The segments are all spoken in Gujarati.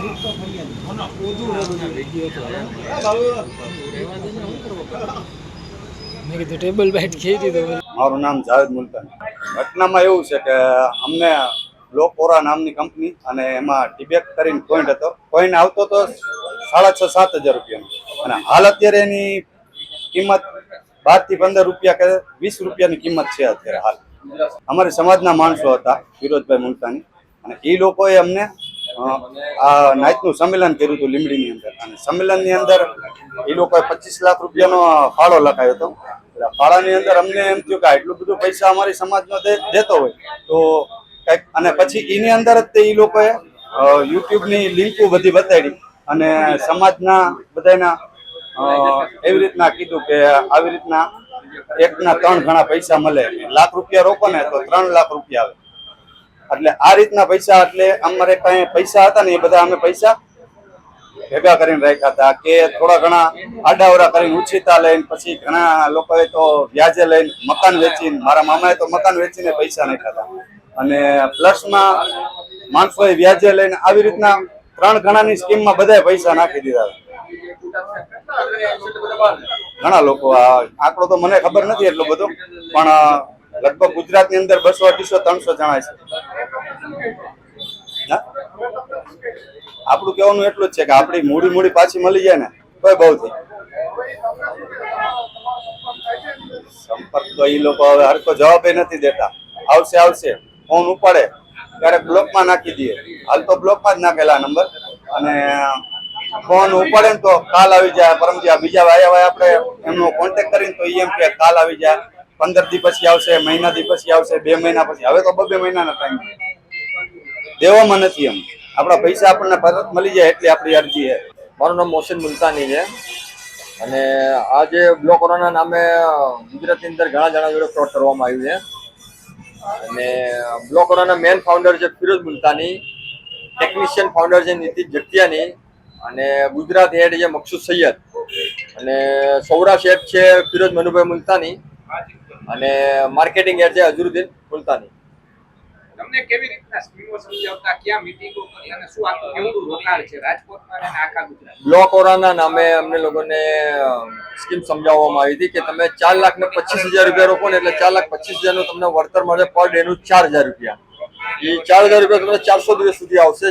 મેં કીધું ટેબલ બાઇટ ખેંચી દો. મારું નામ જાવેદ મુલતાની. ઘટનામાં એવું છે કે અમને બ્લોકોરા નામની કંપની અને એમાં ટીબેક કરીને કોઈન હતો. કોઈન આવતો તો 6,500-7,000 રૂપિયાનો અને હાલ અત્યારે એની કિંમત 12 થી 15 રૂપિયા કે 20 રૂપિયાની કિંમત છે અત્યારે હાલ. અમારી સમાજના માણસો હતા ફિરોજભાઈ મુલતાની અને એ લોકોએ અમને આ નાઇટનું સંમેલન કર્યું હતું લીમડીની અંદર અને સંમેલનની અંદર એ લોકોએ 25 લાખ રૂપિયાનો ફાળો લખાયો હતો. ફાળાની અંદર અમને એમ થયું કે એટલું બધું પૈસા અમારી સમાજનો દેતો હોય તો કંઈક અને પછી એની અંદર જ તે એ લોકોએ યુટ્યુબની લિંકો બધી બતાડી અને સમાજના બધાના એવી રીતના કીધું કે આવી રીતના એકના 3 ગણા પૈસા મળે. લાખ રૂપિયા રોકો ને તો 3 લાખ રૂપિયા આવે એટલે આ રીતના પૈસા એટલે અમારે કઈ પૈસા હતા ને એ બધા અમે પૈસા ભેગા કરીને રાખ્યા હતા કે થોડા ઘણા આડાવડા કરીને ઉછીતા લઈને પછી ઘણા લોકોએ તો વ્યાજે લઈને મકાન વેચીને મારા મામાએ તો મકાન વેચીને પૈસા નાખ્યા હતા અને પ્લસમાં માણસોએ વ્યાજે લઈને આવી રીતના 3 ગણાની સ્કીમમાં બધાએ પૈસા નાખી દીધા. ઘણા લોકો આ આંકડો તો મને ખબર નથી એટલો બધો પણ લગભગ ગુજરાતની અંદર 200, 250, 300 જણા છે. આપણું કહેવાનું એટલું જ છે કે આપણી મૂડી પાછી મળી જાય ને તોય બહુ થઈ. સંપર્ક તો એ લોકો હવે હરકો જવાબ નથી દેતા. આવશે ફોન ઉપાડે ક્યારેક બ્લોકમાં નાખી દઈએ. હાલ તો બ્લોકમાં જ નાખેલા નંબર અને ફોન ઉપાડે ને તો કાલ આવી જાય, પરમજી બીજા વાયા આપણે એમનો કોન્ટેક્ટ કરીને તો એમ કે કાલ આવી જાય, 15 દી પછી આવશે, મહિના દી પછી આવશે, 2 મહિના પછી. હવે તો 2 મહિનાના ટાઈમ દેવામાં નથી. એમ આપણા પૈસા આપણને પરત મળી જાય એટલી આપણી અરજી છે. મારું નામ મોહસિન મુલતાની છે અને આ જે બ્લોકોરાના નામે ગુજરાતની અંદર ઘણા જણા જોડે ફ્રોડ કરવામાં આવ્યું છે અને બ્લોકોરાના મેન ફાઉન્ડર છે ફિરોજ મુલતાની, ટેકનિશિયન ફાઉન્ડર છે નીતિશ જગતિયાની અને ગુજરાત હેડ છે મકસૂદ સૈયદ અને સૌરાષ્ટ્ર હેડ છે ફિરોજ મનુભાઈ મુલતાની અને માર્કેટિંગ હેડ છે અઝરુદ્દીન મુલતાની. તમને કેવી રીતના સ્કીમો સમજાવતા, ક્યાં મીટિંગો કરી અને શું આખું કેવડું રોકાણ છે રાજકોટમાં અને આખા ગુજરાત? બ્લોકોરાના નામે અમને લોકોને સ્કીમ સમજાવવામાં આવી હતી કે તમે 4,25,000 રૂપિયા રોકો ને એટલે 4,25,000 નું તમને વળતર મળે પર ડે નું 4,000 રૂપિયા. એ 4,000 રૂપિયા તમને 400 દિવસ સુધી આવશે.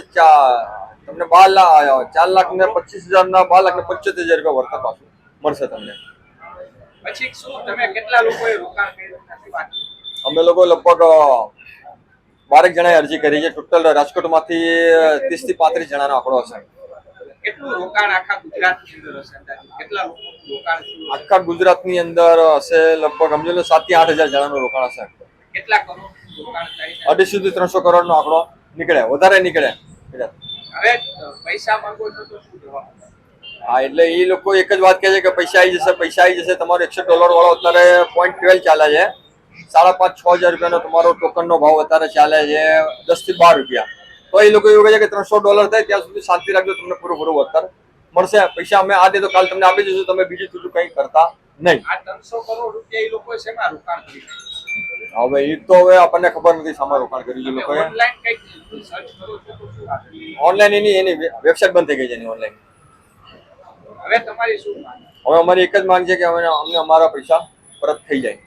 તમને 4,25,000 ના 12,75,000 રૂપિયા વળતર પાછું મળશે તમને. પછી શું તમે કેટલા લોકોએ રોકાણ કર્યું? અમે લોકો લગભગ 12 જણાએ અરજી કરી છે. ટોટલ રાજકોટમાંથી 30 થી 35 જણાનો આંકડો હશે. કેટલું રોકાણ આખા ગુજરાતની અંદર હશે? કેટલા લોકો રોકાણ થયું? આખા ગુજરાતની અંદર હશે લગભગ સમજો 7 થી 8,000 જણાનું રોકાણ હશે. કેટલા કરોડ રોકાણ થાય? 250 થી 300 કરોડનો આંકડો નીકળે, વધારે નીકળે. હવે પૈસા માંગો છો તો શું જવાબ? હા, એટલે એ લોકો એક જ વાત કહે છે કે પૈસા આવી જશે. તમારો $100 વાળો અત્યારે 0.12 ચાલે છે. 5,500-6,000 રૂપિયાનો તમારો ટોકનનો ભાવ અત્યારે ચાલે છે 10 થી 12 રૂપિયા. તો એ લોકો એવું કહે છે કે $300 થાય ત્યાં સુધી શાંતિ રાખજો, તમને પૂરું વળતર મળશે. પૈસા અમે આ દે તો કાલ તમને આપી દઈશું, તમે બીજું ત્રીજું કંઈ કરતા નહીં. આ 300 કરોડ રૂપિયા એ લોકો શેમાં રોકાણ કર્યું? હવે એ તો હવે આપણને ખબર નથી શામાં રોકાણ કર્યું છે લોકોએ. ઓનલાઈન કંઈક સર્ચ કરો છો તો શું આપી? ઓનલાઈન એની વેબસાઇટ બંધ થઈ ગઈ છે એની ઓનલાઈન. હવે તમારી શું માંગ? હવે અમારી એક જ માંગ છે કે અમને અમારા પૈસા પરત થઈ જાય.